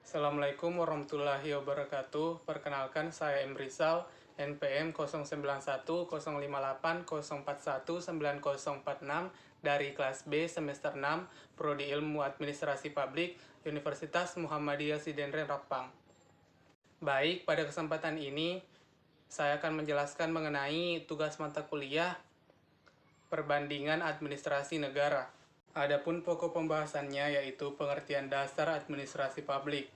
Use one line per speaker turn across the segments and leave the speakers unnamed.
Assalamualaikum warahmatullahi wabarakatuh. Perkenalkan, saya M. Rizal, NPM 09110410419046 dari kelas B semester 6, Prodi Ilmu Administrasi Publik, Universitas Muhammadiyah Sidenren Rapang. Baik, pada kesempatan ini saya akan menjelaskan mengenai tugas mata kuliah Perbandingan Administrasi Negara. Adapun pokok pembahasannya yaitu pengertian dasar administrasi publik.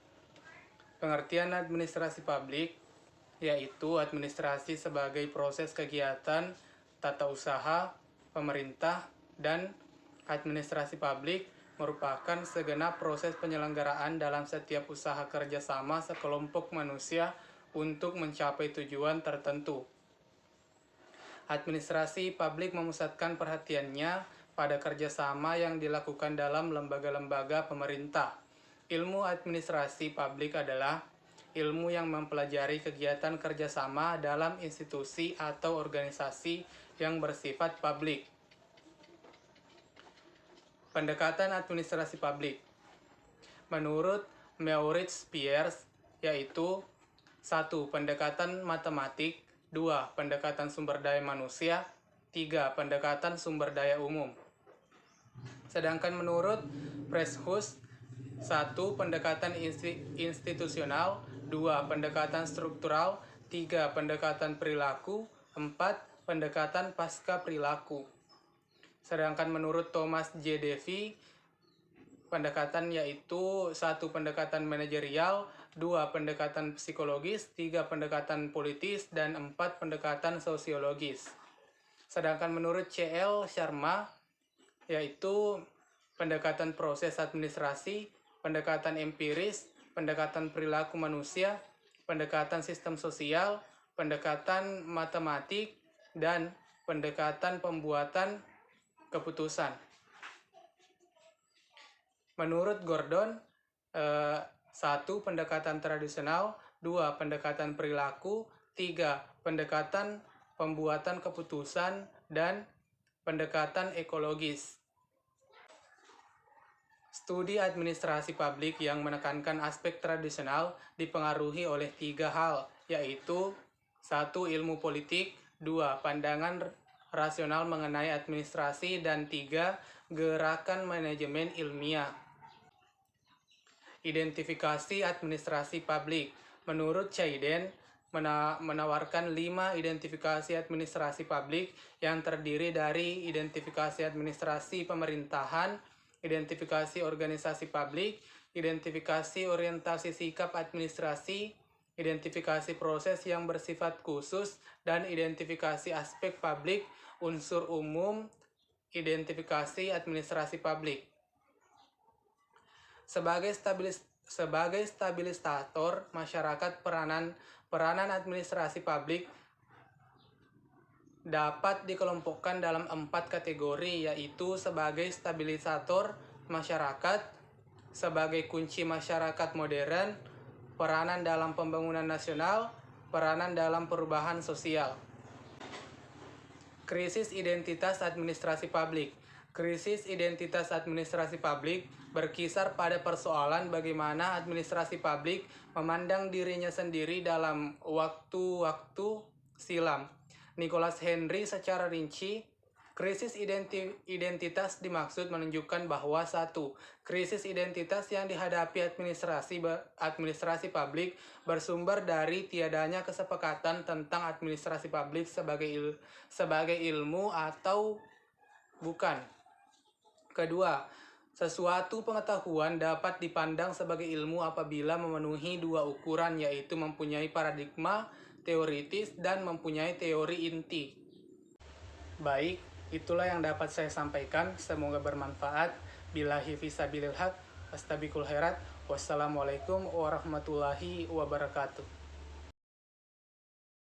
Pengertian administrasi publik yaitu administrasi sebagai proses kegiatan tata usaha pemerintah, dan administrasi publik merupakan segenap proses penyelenggaraan dalam setiap usaha kerjasama sekelompok manusia untuk mencapai tujuan tertentu. Administrasi publik memusatkan perhatiannya pada kerjasama yang dilakukan dalam lembaga-lembaga pemerintah. Ilmu administrasi publik adalah ilmu yang mempelajari kegiatan kerjasama dalam institusi atau organisasi yang bersifat publik. Pendekatan administrasi publik menurut Maurice Pierce yaitu 1. Pendekatan matematik, 2. Pendekatan sumber daya manusia, 3. Pendekatan sumber daya umum. Sedangkan menurut Preshus 1. Pendekatan institusional, 2. Pendekatan struktural, 3. Pendekatan perilaku, 4. Pendekatan pasca perilaku. Sedangkan menurut Thomas J. Davy, pendekatan yaitu 1. Pendekatan manajerial, 2. Pendekatan psikologis, 3. Pendekatan politis, dan 4. Pendekatan sosiologis. Sedangkan menurut C.L. Sharma, yaitu pendekatan proses administrasi, pendekatan empiris, pendekatan perilaku manusia, pendekatan sistem sosial, pendekatan matematik, dan pendekatan pembuatan keputusan. Menurut Gordon, 1. Pendekatan tradisional, 2. Pendekatan perilaku, 3. Pendekatan pembuatan keputusan, dan pendekatan ekologis. Studi administrasi publik yang menekankan aspek tradisional dipengaruhi oleh 3 hal, yaitu 1. Ilmu politik, 2. Pandangan rasional mengenai administrasi, dan 3. Gerakan manajemen ilmiah. Identifikasi administrasi publik. Menurut Chayden, menawarkan 5 identifikasi administrasi publik yang terdiri dari identifikasi administrasi pemerintahan, identifikasi organisasi publik, identifikasi orientasi sikap administrasi, identifikasi proses yang bersifat khusus, dan identifikasi aspek publik, unsur umum, identifikasi administrasi publik. Sebagai stabilisator masyarakat, peranan administrasi publik dapat dikelompokkan dalam 4 kategori, yaitu sebagai stabilisator masyarakat, sebagai kunci masyarakat modern, peranan dalam pembangunan nasional, peranan dalam perubahan sosial. Krisis identitas administrasi publik. Krisis identitas administrasi publik berkisar pada persoalan bagaimana administrasi publik memandang dirinya sendiri dalam waktu-waktu silam. Nicholas Henry secara rinci, krisis identitas dimaksud menunjukkan bahwa 1. Krisis identitas yang dihadapi administrasi publik bersumber dari tiadanya kesepakatan tentang administrasi publik sebagai ilmu atau bukan. Kedua, sesuatu pengetahuan dapat dipandang sebagai ilmu apabila memenuhi 2 ukuran, yaitu mempunyai paradigma teoritis dan mempunyai teori inti. Baik, itulah yang dapat saya sampaikan. Semoga bermanfaat. Billahi fisabilil haq, astabiqul khairat. Wassalamualaikum warahmatullahi wabarakatuh.